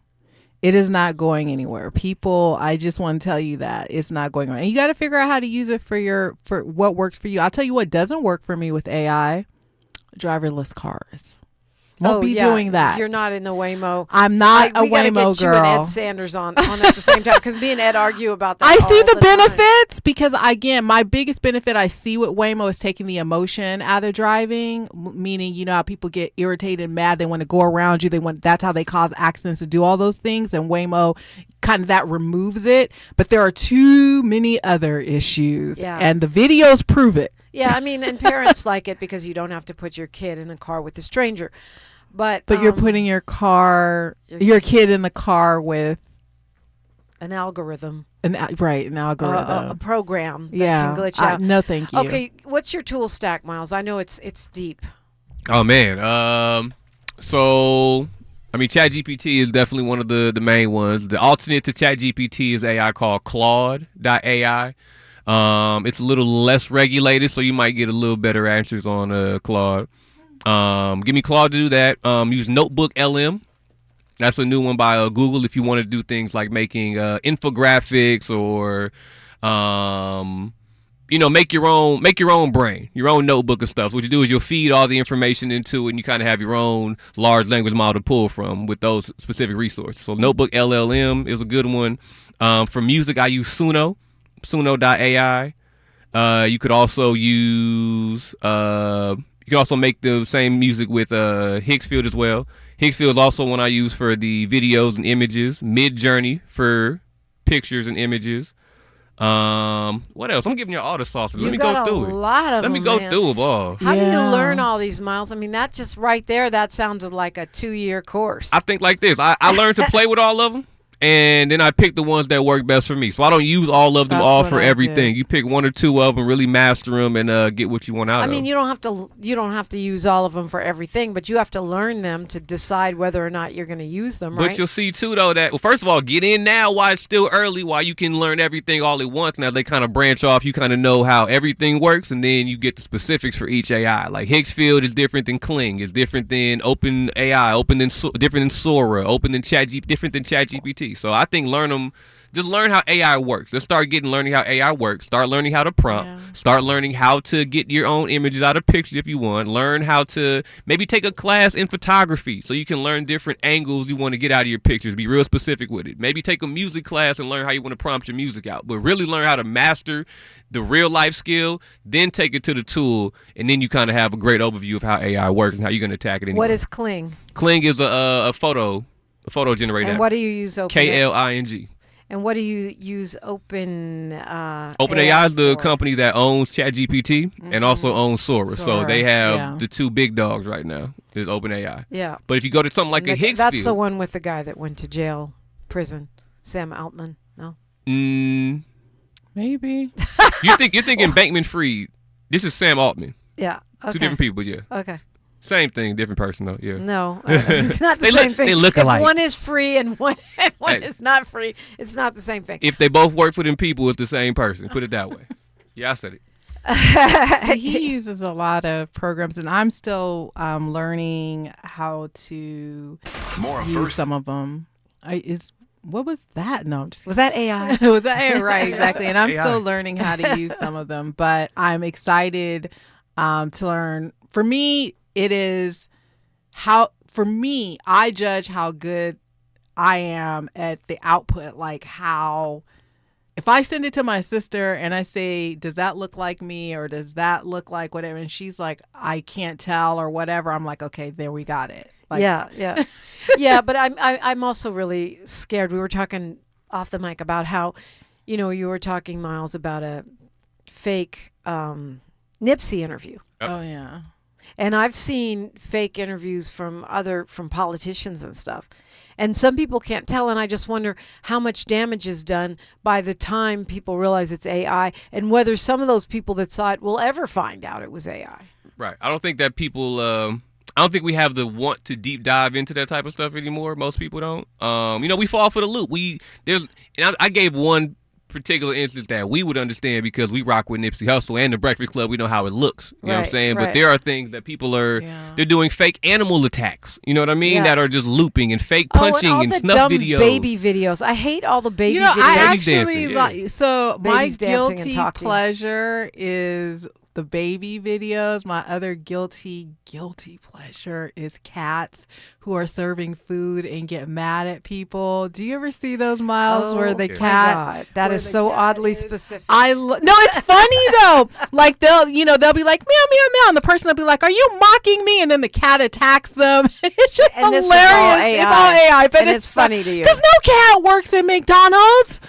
It is not going anywhere. People, I just want to tell you that it's not going anywhere. And you got to figure out how to use it for what works for you. I'll tell you what doesn't work for me with AI: driverless cars. Won't be doing that. You're not in the Waymo. I'm not a we gotta Waymo get you girl. and Ed Sanders on at the same time, because me and Ed argue about that. I see the time. benefits because, again, my biggest benefit I see with Waymo is taking the emotion out of driving, meaning, you know, how people get irritated and mad. They want to go around you. That's how they cause accidents, to do all those things. And Waymo kind of that removes it. But there are too many other issues. Yeah. And the videos prove it. Yeah, I mean, and parents like it because you don't have to put your kid in a car with a stranger. But you're putting your kid in the car with an algorithm. An algorithm. A program that can glitch out. No, thank you. Okay, what's your tool stack, Miles? I know it's deep. Oh, man. So, I mean, ChatGPT is definitely one of the main ones. The alternate to ChatGPT is AI called Claude.ai. It's a little less regulated, so you might get a little better answers on Claude. Give me Claude to do that. Use Notebook LM. That's a new one by Google if you want to do things like making infographics or make your own brain, your own notebook of stuff. What you do is you'll feed all the information into it, and you kind of have your own large language model to pull from with those specific resources. So Notebook LLM is a good one. For music, I use Suno.ai. You could also use you can also make the same music with Higgsfield as well. Higgsfield is also one I use for the videos and images. Midjourney for pictures and images. What else? I'm giving you all the sauces. Let me go through it. Let me go through them all. How do you learn all these, Miles? I mean, that just right there, that sounded like a 2-year course. I think like this. I learned to play with all of them. And then I pick the ones that work best for me. So I don't use all of them for everything. You pick one or two of them, really master them, and get what you want out of them. I mean, you don't have to use all of them for everything, but you have to learn them to decide whether or not you're going to use them, right? But you'll see, too, though, that, well, first of all, get in now while it's still early, while you can learn everything all at once. Now, they kind of branch off. You kind of know how everything works, and then you get the specifics for each AI. Like, Higgsfield is different than Kling. It's different than OpenAI, different than Sora, different than ChatGPT. So I think just learn how AI works. Let's start learning how AI works. Start learning how to prompt. Yeah. Start learning how to get your own images out of pictures if you want. Learn how to maybe take a class in photography so you can learn different angles you want to get out of your pictures. Be real specific with it. Maybe take a music class and learn how you want to prompt your music out. But really learn how to master the real life skill, then take it to the tool, and then you kind of have a great overview of how AI works and how you're going to attack it anyway. What is Kling? Kling is a photo generator. And what do you use? KLING. And what do you use? OpenAI is the company that owns ChatGPT and also owns Sora. So they have the two big dogs right now. Is OpenAI. Yeah. But if you go to something like a Higgsfield, that's the one with the guy that went to prison, Sam Altman. No. Maybe. You're thinking Bankman-Fried. This is Sam Altman. Yeah. Okay. Two different people. Yeah. Okay. Same thing, different person though. Yeah. No, it's not the same thing. They look alike. If one is free and one is not free, it's not the same thing. If they both work for them people, it's the same person. Put it that way. Yeah, I said it. See, he uses a lot of programs, and I'm still learning how to use some of them. What was that? No, I'm just was that AI? Was that AI? Right, exactly. And I'm still learning how to use some of them, but I'm excited to learn. For me, it is I judge how good I am at the output. Like if I send it to my sister and I say, does that look like me or does that look like whatever? And she's like, I can't tell or whatever. I'm like, okay, there we got it. Like, yeah. Yeah, but I'm also really scared. We were talking off the mic about how, you were talking, Miles, about a fake Nipsey interview. Oh, yeah. And I've seen fake interviews from politicians and stuff. And some people can't tell, and I just wonder how much damage is done by the time people realize it's AI, and whether some of those people that saw it will ever find out it was AI. Right. I don't think that people I don't think we have the want to deep dive into that type of stuff anymore. Most people don't. We fall for the loop. I gave one particular instance that we would understand because we rock with Nipsey Hussle and the Breakfast Club. We know how it looks. You know what I'm saying? Right. But there are things that people they're doing fake animal attacks. You know what I mean? Yeah. That are just looping and fake punching and snuff videos. Baby videos. I hate all the baby videos. I actually my guilty pleasure is the baby videos. My other guilty pleasure is cats who are serving food and get mad at people. Do you ever see those, Miles, where the cat? God, that is so oddly specific. No, it's funny though. Like they'll be like meow meow meow, and the person will be like, "Are you mocking me?" And then the cat attacks them. It's just And this hilarious. is all AI. It's all AI, but And it's funny to you. because no cat works at McDonald's.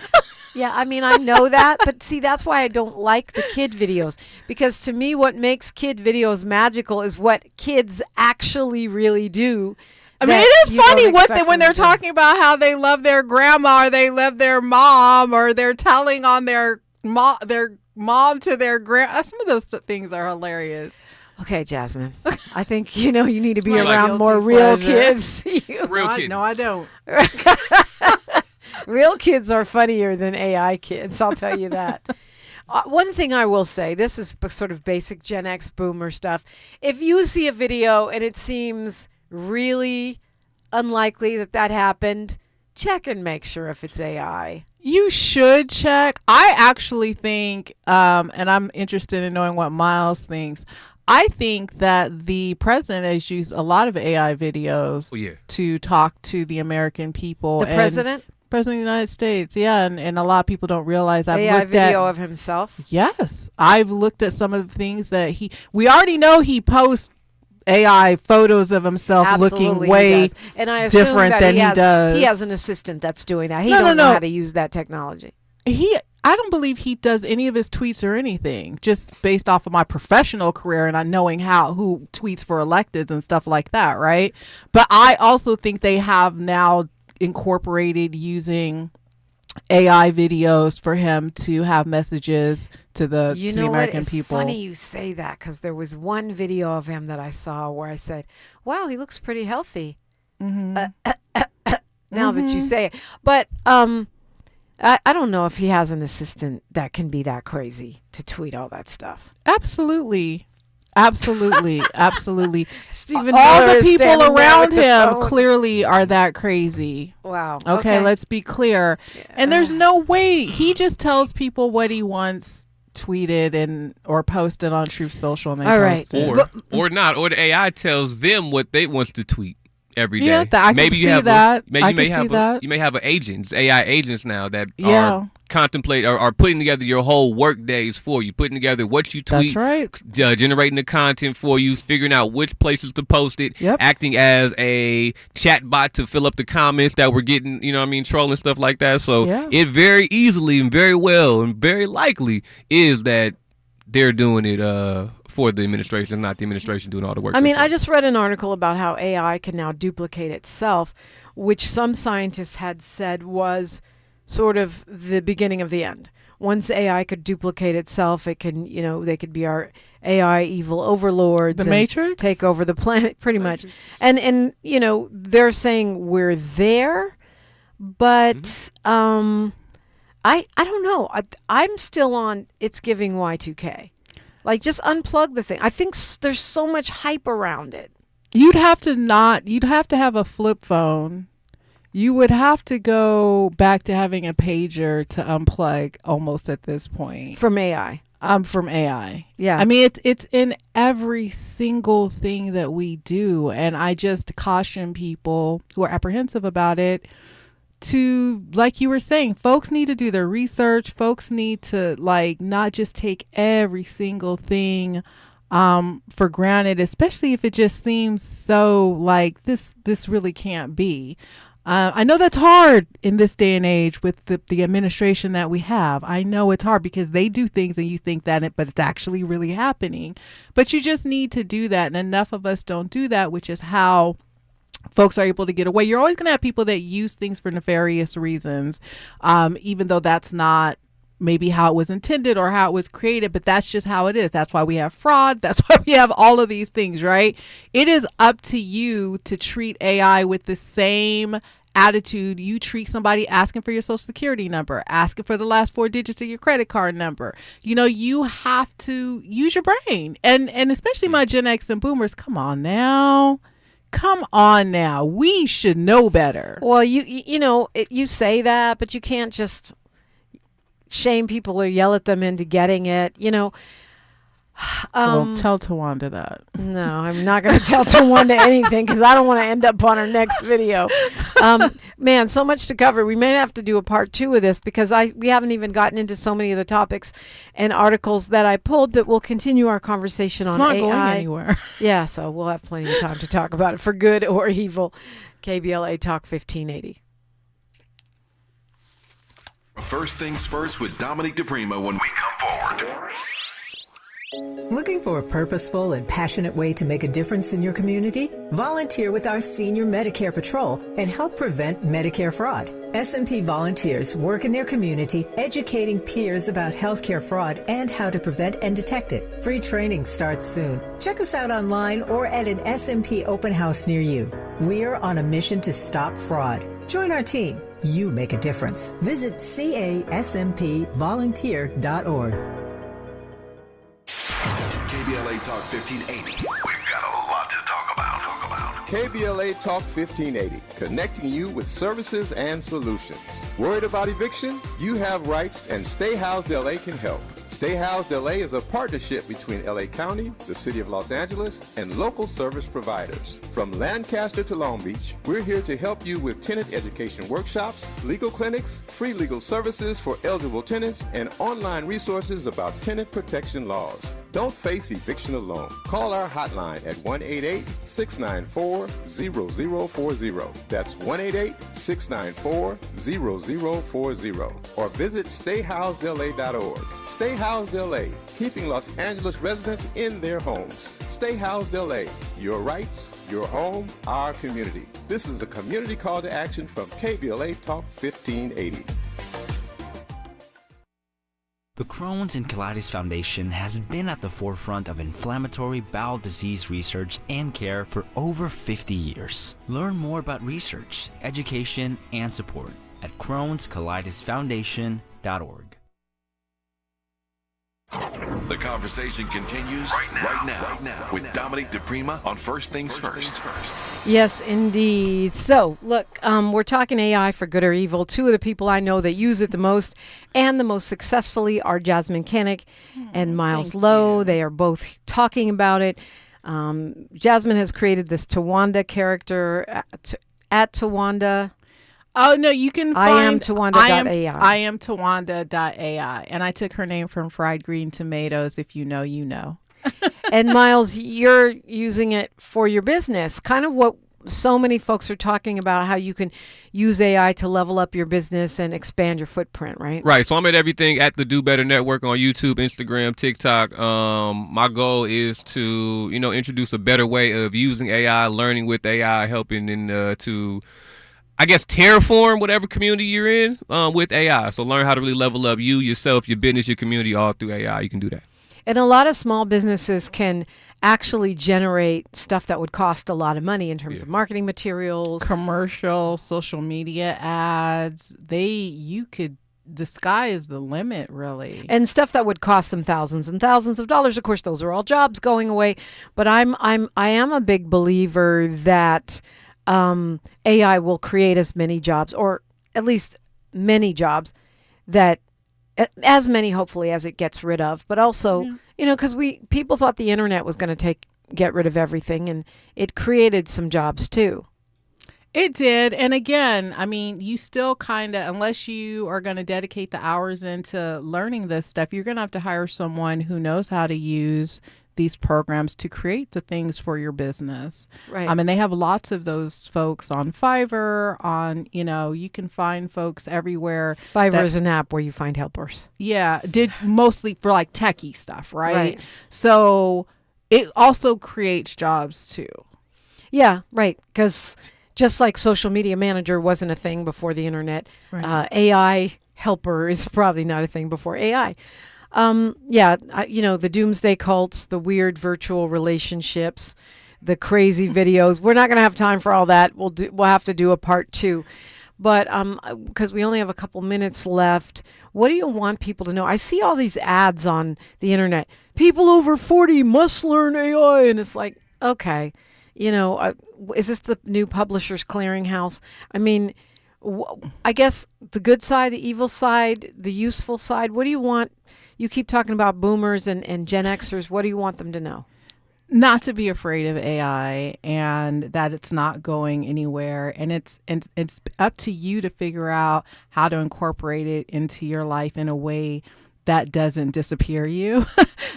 Yeah, I mean, I know that, but see, that's why I don't like the kid videos, because to me, what makes kid videos magical is what kids actually really do. I mean, it is funny when they're talking about how they love their grandma or they love their mom or they're telling on their mom to their grand. Some of those things are hilarious. Okay, Jasmine, I think you need to be around more real kids. Real kids. No, I don't. Real kids are funnier than AI kids, I'll tell you that. One thing I will say, this is sort of basic Gen X boomer stuff. If you see a video and it seems really unlikely that happened, check and make sure if it's AI. You should check. I actually think, and I'm interested in knowing what Miles thinks, I think that the president has used a lot of AI videos to talk to the American people. The president? President of the United States, yeah, and a lot of people don't realize. I've AI looked video at, of himself? Yes. I've looked at some of the things that we already know he posts AI photos of himself Absolutely, looking way and I assume different that than he does. He has an assistant that's doing that. He No, don't know no. how to use that technology. I don't believe he does any of his tweets or anything, just based off of my professional career and I knowing who tweets for electeds and stuff like that, right? But I also think they have now incorporated using AI videos for him to have messages to the American people. It's funny you say that, because there was one video of him that I saw where I said, wow, he looks pretty healthy. Now that you say it. But I don't know if he has an assistant that can be that crazy to tweet all that stuff. Absolutely. Stephen all Miller the is people standing there around with the him phone. clearly are that crazy. Wow. Okay, let's be clear. And there's no way. He just tells people what he wants tweeted or posted on Truth Social, and they post it. Or not, or the AI tells them what they wants to tweet every day. Yeah, I maybe can you see have that. Maybe I you may can have see that. you may have agents, AI agents now that Yeah. are contemplate or are putting together your whole work days for you, putting together what you tweet, That's right. Generating the content for you, figuring out which places to post it, acting as a chat bot to fill up the comments that we're getting, trolling stuff like that. So it very easily and very well and very likely is that they're doing it for the administration, not the administration doing all the work. I mean, I just read an article about how AI can now duplicate itself, which some scientists had said was sort of the beginning of the end. Once AI could duplicate itself, it can, they could be our AI evil overlords. The and Matrix? take over the planet, pretty much. And they're saying we're there, but I don't know. I'm still on it's giving Y2K. Like, just unplug the thing. I think there's so much hype around it. You'd have to have a flip phone. You would have to go back to having a pager to unplug almost at this point. From AI. From AI. Yeah. I mean, it's in every single thing that we do. And I just caution people who are apprehensive about it to, like you were saying, folks need to do their research. Folks need to not just take every single thing for granted, especially if it just seems so like this really can't be. I know that's hard in this day and age with the administration that we have. I know it's hard because they do things and you think but it's actually really happening. But you just need to do that. And enough of us don't do that, which is how folks are able to get away. You're always going to have people that use things for nefarious reasons, even though that's not maybe how it was intended or how it was created, but that's just how it is. That's why we have fraud. That's why we have all of these things, right? It is up to you to treat AI with the same attitude you treat somebody asking for your social security number, asking for the last 4 digits of your credit card number. You have to use your brain. And especially my Gen X and boomers, come on now. We should know better. Well, you say that, but you can't just shame people or yell at them into getting it. Well, tell Tawanda that. No, I'm not going to tell Tawanda anything because I don't want to end up on our next video. Man, so much to cover. We may have to do a part 2 of this because we haven't even gotten into so many of the topics and articles that I pulled, but we'll continue our conversation on AI. It's not going anywhere. Yeah, so we'll have plenty of time to talk about it for good or evil. KBLA Talk 1580. First things first with Dominique DePrima when we come forward. Looking for a purposeful and passionate way to make a difference in your community? Volunteer with our Senior Medicare Patrol and help prevent Medicare fraud. SMP volunteers work in their community educating peers about healthcare fraud and how to prevent and detect it. Free training starts soon. Check us out online or at an SMP open house near you. We're on a mission to stop fraud. Join our team. You make a difference. Visit caspvolunteer.org. KBLA Talk 1580. We've got a lot to talk about. KBLA Talk 1580, connecting you with services and solutions. Worried about eviction? You have rights, and Stay Housed LA can help. Stay Housed LA is a partnership between LA County, the City of Los Angeles, and local service providers. From Lancaster to Long Beach, we're here to help you with tenant education workshops, legal clinics, free legal services for eligible tenants, and online resources about tenant protection laws. Don't face eviction alone. Call our hotline at 1-888-694-0040. That's 1-888-694-0040. Or visit stayhousedla.org. Stay Housed LA, keeping Los Angeles residents in their homes. Stay Housed LA, your rights, your home, our community. This is a community call to action from KBLA Talk 1580. The Crohn's and Colitis Foundation has been at the forefront of inflammatory bowel disease research and care for over 50 years. Learn more about research, education, and support at Crohn'sColitisFoundation.org. The conversation continues right now with Dominique DePrima on First Things First. Yes, indeed. So, look, we're talking AI for good or evil. Two of the people I know that use it the most and the most successfully are Jasmyne Cannick and Miles Lowe. They are both talking about it. Jasmyne has created this Tawanda character at Tawanda. Oh, no, you can find I am Tawanda.ai. I am Tawanda.ai. And I took her name from fried green tomatoes. If you know, you know. And Miles, you're using it for your business. Kind of what so many folks are talking about, how you can use AI to level up your business and expand your footprint, right? Right. So I'm at everything at the Do Better Network on YouTube, Instagram, TikTok. My goal is to, introduce a better way of using AI, learning with AI, helping to, I guess, terraform whatever community you're in with AI. So learn how to really level up you, yourself, your business, your community, all through AI. You can do that. And a lot of small businesses can actually generate stuff that would cost a lot of money in terms of marketing materials, commercial, social media ads. The sky is the limit, really. And stuff that would cost them thousands and thousands of dollars. Of course, those are all jobs going away. But I am a big believer that AI will create as many jobs, or at least many jobs, that as many hopefully as it gets rid of, but also because people thought the internet was going to get rid of everything, and it created some jobs too. It did. And again, I mean, you still kind of, unless you are going to dedicate the hours into learning this stuff, you're going to have to hire someone who knows how to use these programs to create the things for your business. Right. And they have lots of those folks on Fiverr, you can find folks everywhere. Fiverr is an app where you find helpers. Yeah. Mostly for like techie stuff, right? So it also creates jobs too. Yeah, right. Because just like social media manager wasn't a thing before the internet, AI helper is probably not a thing before AI. The doomsday cults, the weird virtual relationships, the crazy videos. We're not going to have time for all that. We'll have to do a part 2. But because we only have a couple minutes left, what do you want people to know? I see all these ads on the internet. People over 40 must learn AI. And it's like, okay, is this the new Publishers Clearinghouse? I mean, I guess the good side, the evil side, the useful side. What do you want you keep talking about boomers and Gen Xers. What do you want them to know? Not to be afraid of AI, and that it's not going anywhere, and it's up to you to figure out how to incorporate it into your life in a way that doesn't disappear you,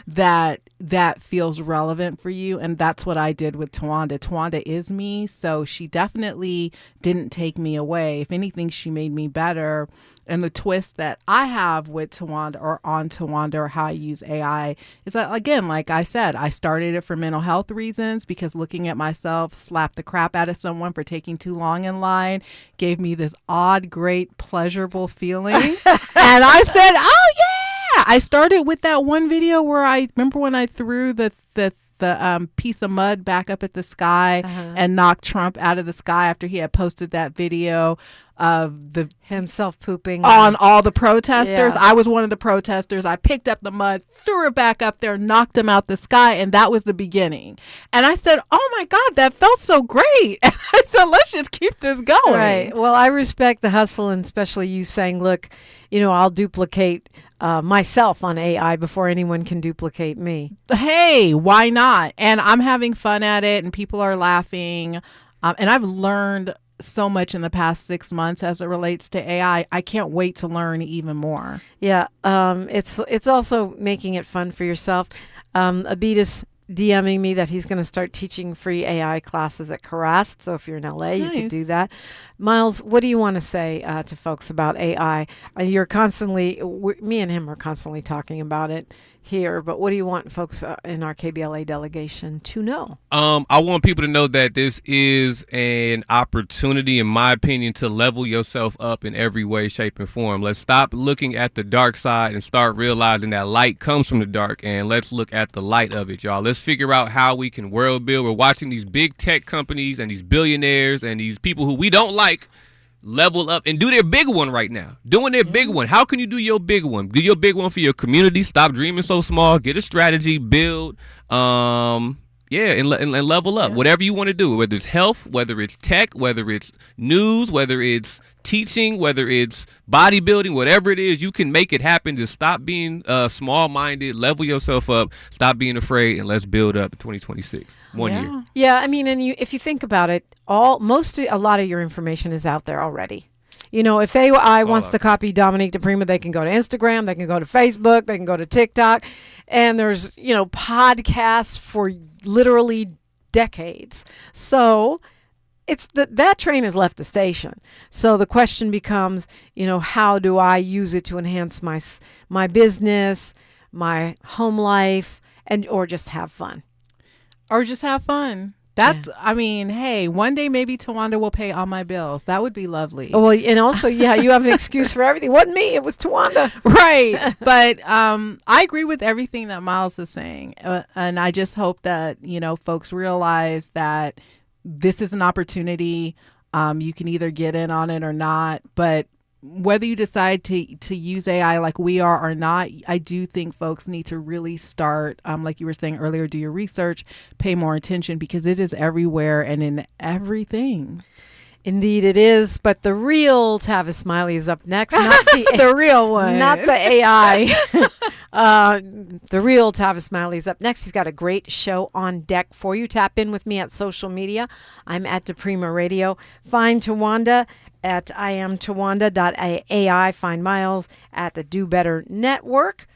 that feels relevant for you. And that's what I did with Tawanda. Tawanda is me, so she definitely didn't take me away. If anything, she made me better. And the twist that I have with Tawanda, or on Tawanda, or how I use AI is that, again, like I said, I started it for mental health reasons, because looking at myself slap the crap out of someone for taking too long in line gave me this odd, great, pleasurable feeling. And I said, oh yeah. I started with that one video where I remember when I threw the piece of mud back up at the sky and knocked Trump out of the sky after he had posted that video of himself pooping on all the protesters. Yeah. I was one of the protesters. I picked up the mud, threw it back up there, knocked him out the sky, and that was the beginning. And I said, oh my God, that felt so great. And I said, let's just keep this going. Right. Well, I respect the hustle, and especially you saying, look, I'll duplicate myself on AI before anyone can duplicate me. Hey, why not? And I'm having fun at it, and people are laughing. And I've learned so much in the past 6 months as it relates to AI. I can't wait to learn even more. Yeah. It's also making it fun for yourself. Abitas DMing me that he's going to start teaching free AI classes at Karast. So if you're in LA, you could do that. Miles, what do you want to say to folks about AI? You're constantly, me and him are constantly talking about it here, but what do you want folks in our KBLA delegation to know? I want people to know that this is an opportunity, in my opinion, to level yourself up in every way, shape, and form. Let's stop looking at the dark side and start realizing that light comes from the dark, and let's look at the light of it, y'all. Let's figure out how we can world build. We're watching these big tech companies and these billionaires and these people who we don't like level up and do their big one right now. Doing their big one. How can you do your big one? Do your big one for your community. Stop dreaming so small. Get a strategy. Build. And level up. Whatever you want to do, whether it's health, whether it's tech, whether it's news, whether it's teaching, whether it's bodybuilding, whatever it is, you can make it happen. Just stop being small-minded, level yourself up, stop being afraid, and let's build up in 2026. One year. Yeah, I mean, and if you think about it, a lot of your information is out there already. If AI wants to copy Dominique DePrima, they can go to Instagram, they can go to Facebook, they can go to TikTok, and there's, podcasts for literally decades. So it's that train has left the station. So the question becomes, how do I use it to enhance my business, my home life, or just have fun? That's, I mean, hey, one day maybe Tawanda will pay all my bills. That would be lovely. Oh, well, and also, you have an excuse for everything. It wasn't me. It was Tawanda. Right. But I agree with everything that Miles is saying. And I just hope that, folks realize that this is an opportunity. You can either get in on it or not. But whether you decide to use AI like we are or not, I do think folks need to really start, like you were saying earlier, do your research, pay more attention, because it is everywhere and in everything. Indeed it is, but the real Tavis Smiley is up next. Not the real one. Not the AI. The real Tavis Smiley is up next. He's got a great show on deck for you. Tap in with me at social media. I'm at DePrima Radio. Find Tawanda at iamtawanda.ai. Find Miles at the Do Better Network.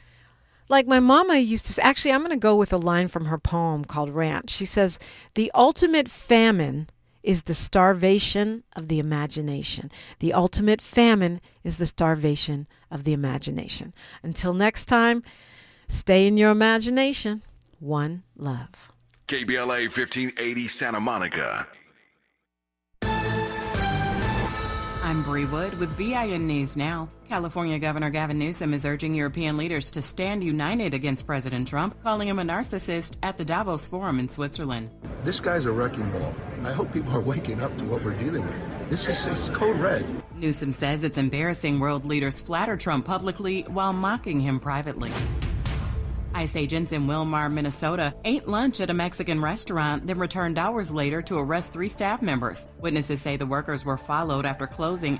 Like my mama used to say, actually, I'm going to go with a line from her poem called Rant. She says, the ultimate famine is the starvation of the imagination. The ultimate famine is the starvation of the imagination. Until next time, stay in your imagination. One love. KBLA 1580 Santa Monica. I'm Bree Wood with BIN News Now. California Governor Gavin Newsom is urging European leaders to stand united against President Trump, calling him a narcissist at the Davos Forum in Switzerland. This guy's a wrecking ball. I hope people are waking up to what we're dealing with. This is code red. Newsom says it's embarrassing world leaders flatter Trump publicly while mocking him privately. ICE agents in Wilmar, Minnesota, ate lunch at a Mexican restaurant, then returned hours later to arrest 3 staff members. Witnesses say the workers were followed after closing